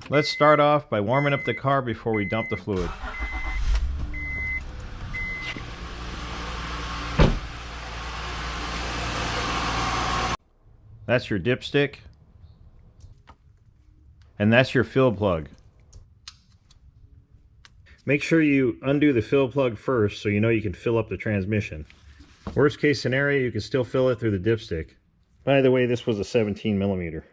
Let's start off by warming up the car before we dump the fluid. That's your dipstick. And that's your fill plug. Make sure you undo the fill plug first so you know you can fill up the transmission. Worst case scenario, you can still fill it through the dipstick. By the way, this was a 17 millimeter.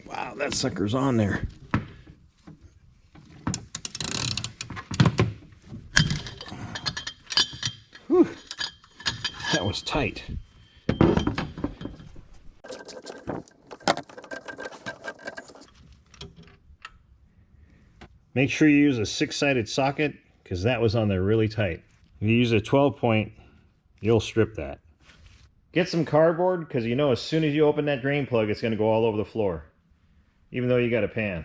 Wow, that sucker's on there. Whew, that was tight. Make sure you use a 6-sided socket because that was on there really tight. If you use a 12-point, you'll strip that. Get some cardboard because you know as soon as you open that drain plug, it's going to go all over the floor, even though you got a pan.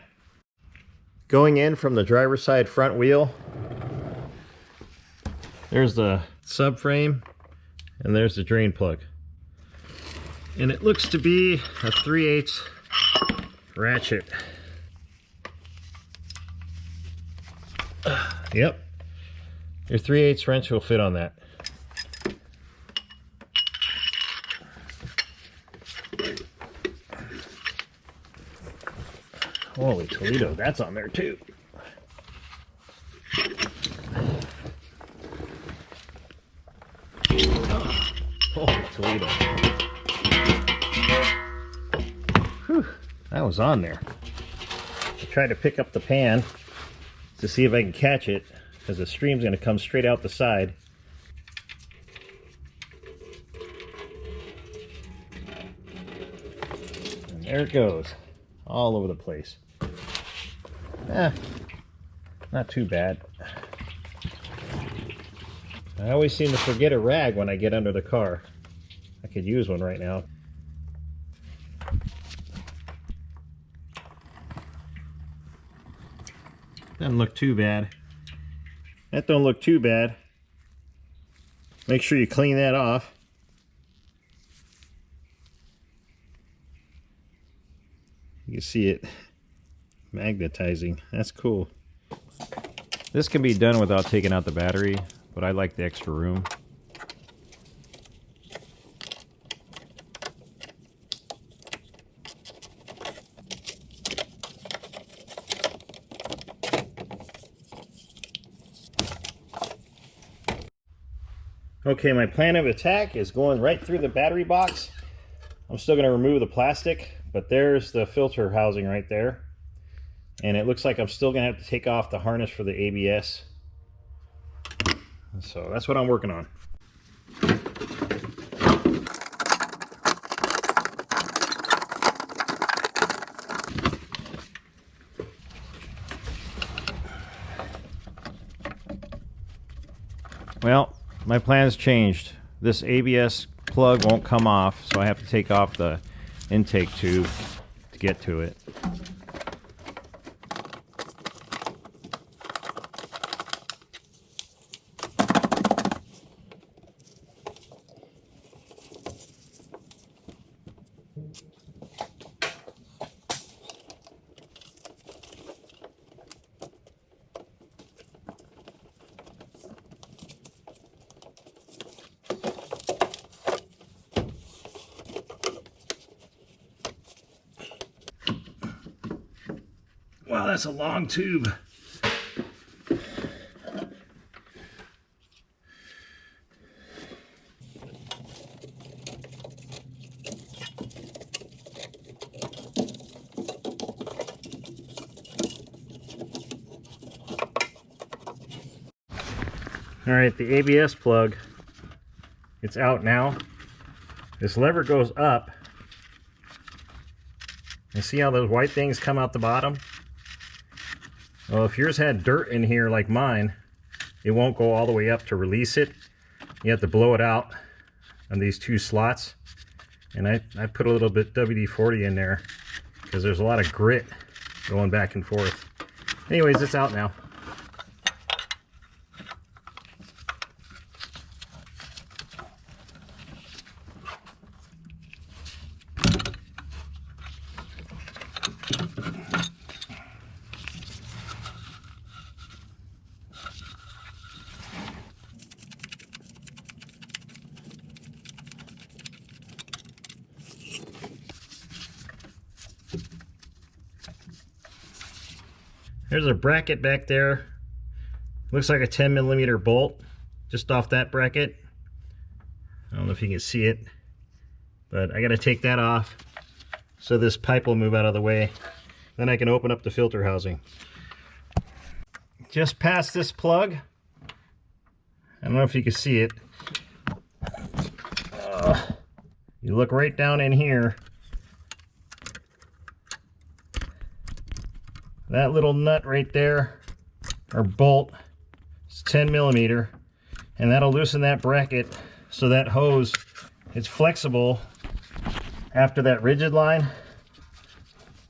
Going in from the driver's side front wheel, there's the subframe and there's the drain plug. And it looks to be a 3/8 ratchet. Yep, your 3/8 wrench will fit on that. Holy Toledo, that's on there too. Holy Toledo. Whew, that was on there. I tried to pick up the pan to see if I can catch it, because the stream's going to come straight out the side. And there it goes, all over the place. Not too bad. I always seem to forget a rag when I get under the car. I could use one right now. Doesn't look too bad. That don't look too bad. Make sure you clean that off. You can see it magnetizing. That's cool. This can be done without taking out the battery, but I like the extra room. Okay, my plan of attack is going right through the battery box. I'm still going to remove the plastic, but there's the filter housing right there. And it looks like I'm still going to have to take off the harness for the ABS. So that's what I'm working on. Well, my plan's changed. This ABS plug won't come off, so I have to take off the intake tube to get to it. Wow, that's a long tube. All right, the ABS plug, it's out now. This lever goes up. You see how those white things come out the bottom? Well, if yours had dirt in here like mine, it won't go all the way up to release it. You have to blow it out on these two slots. And I put a little bit WD-40 in there because there's a lot of grit going back and forth. Anyways, it's out now. There's a bracket back there. Looks like a 10mm bolt just off that bracket. I don't know if you can see it, but I got to take that off so this pipe will move out of the way. Then I can open up the filter housing. Just past this plug, I don't know if you can see it. You look right down in here. That little nut right there, or bolt, is 10mm, and that'll loosen that bracket so that hose is flexible after that rigid line.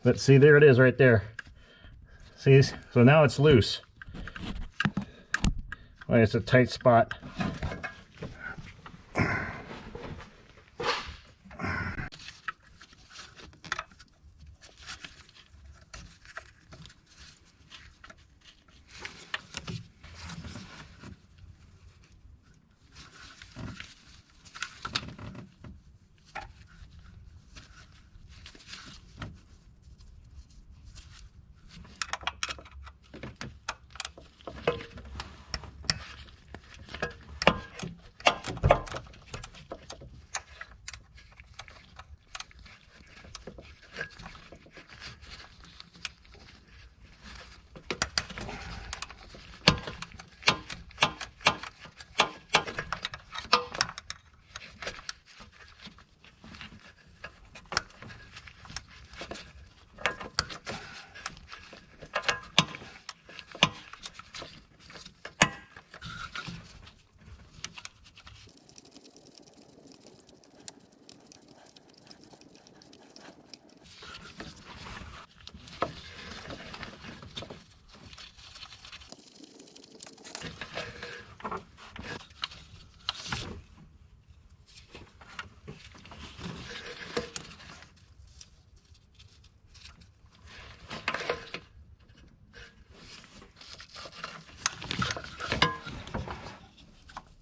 But see, there it is right there. See, so now it's loose. Well, it's a tight spot.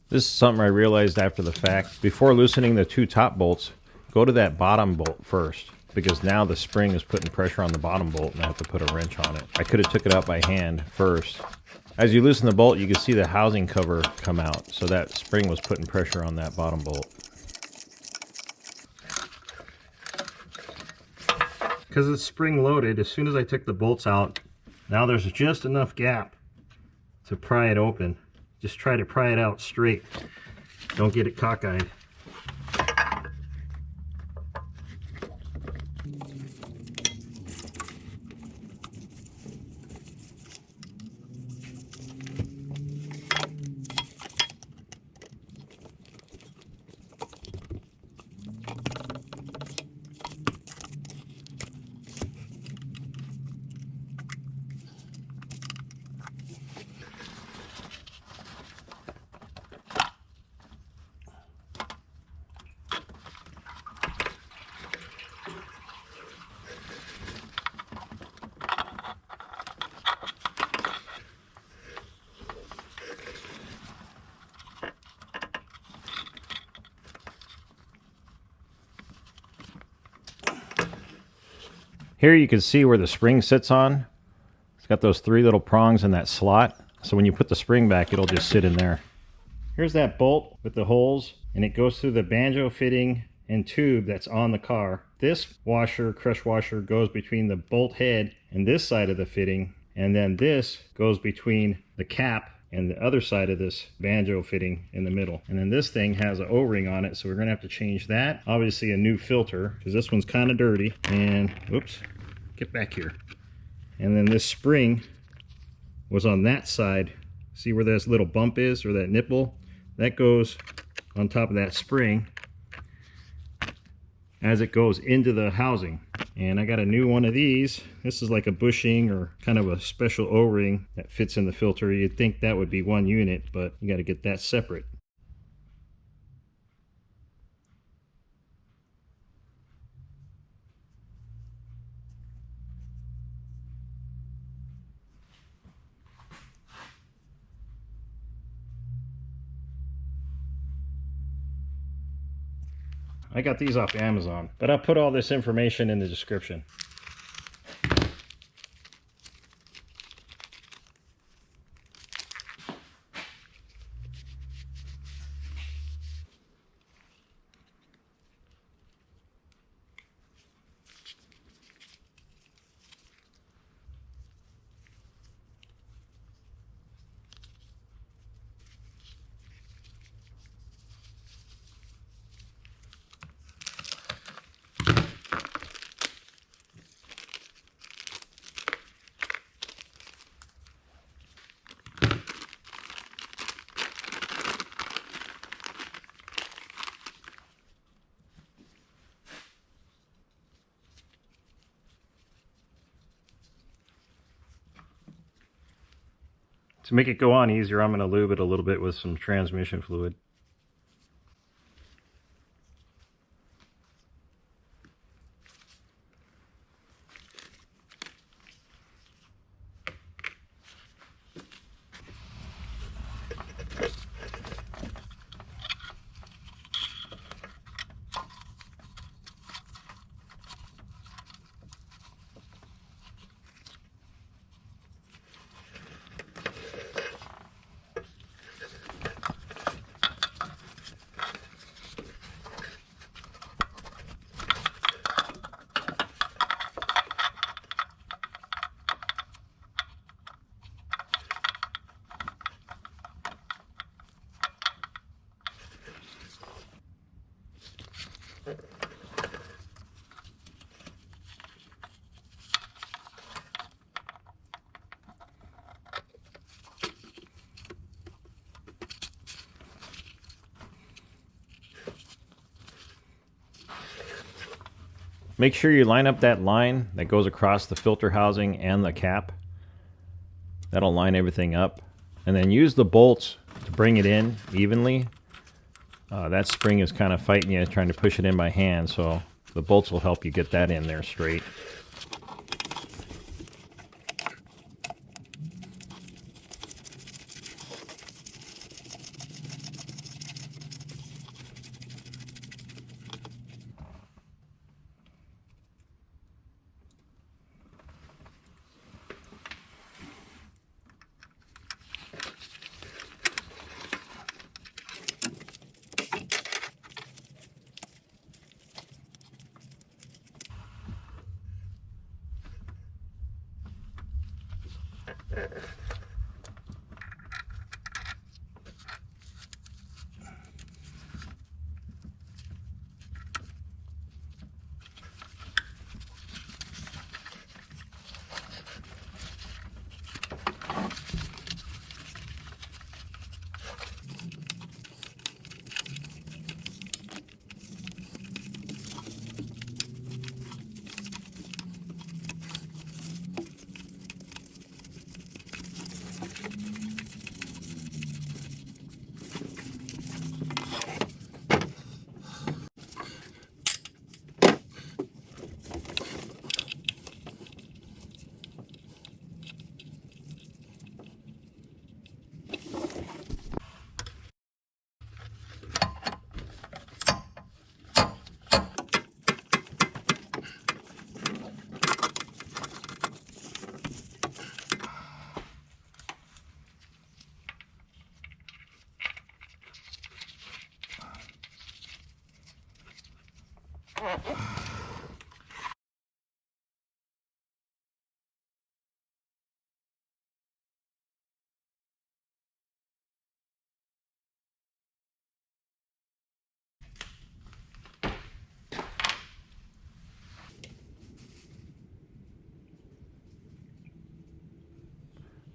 This is something I realized after the fact. Before loosening the two top bolts, go to that bottom bolt first, because now the spring is putting pressure on the bottom bolt and I have to put a wrench on it. I could have took it out by hand first. As you loosen the bolt, you can see the housing cover come out, so that spring was putting pressure on that bottom bolt. Because it's spring loaded, as soon as I took the bolts out, now there's just enough gap to pry it open. Just try to pry it out straight. Don't get it cockeyed. Here you can see where the spring sits on. It's got those three little prongs in that slot. So when you put the spring back, it'll just sit in there. Here's that bolt with the holes, and it goes through the banjo fitting and tube that's on the car. This washer, crush washer, goes between the bolt head and this side of the fitting, and then this goes between the cap and the other side of this banjo fitting in the middle. And then this thing has an O-ring on it, so we're gonna have to change that. Obviously a new filter, because this one's kind of dirty. And, oops, get back here. And then this spring was on that side. See where this little bump is, or that nipple? That goes on top of that spring as it goes into the housing. And I got a new one of these. This is like a bushing or kind of a special O-ring that fits in the filter. You'd think that would be one unit, but you got to get that separate. I got these off Amazon, but I'll put all this information in the description. To make it go on easier, I'm going to lube it a little bit with some transmission fluid. Make sure you line up that line that goes across the filter housing and the cap. That'll line everything up. And then use the bolts to bring it in evenly. That spring is kind of fighting you, trying to push it in by hand, so the bolts will help you get that in there straight.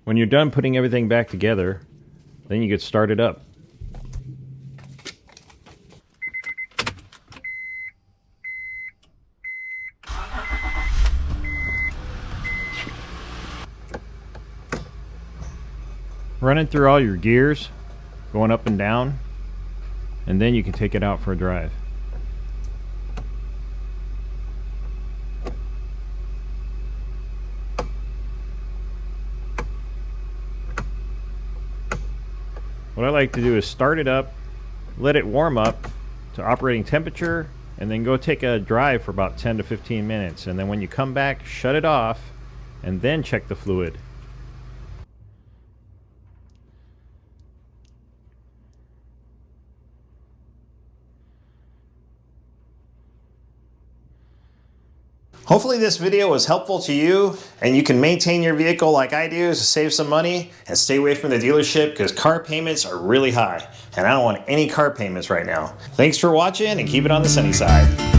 When you're done putting everything back together, then you get started up. Running through all your gears, going up and down, and then you can take it out for a drive. What I like to do is start it up, let it warm up to operating temperature, and then go take a drive for about 10 to 15 minutes. And then when you come back, shut it off, and then check the fluid. Hopefully this video was helpful to you and you can maintain your vehicle like I do to save some money and stay away from the dealership because car payments are really high and I don't want any car payments right now. Thanks for watching and keep it on the sunny side.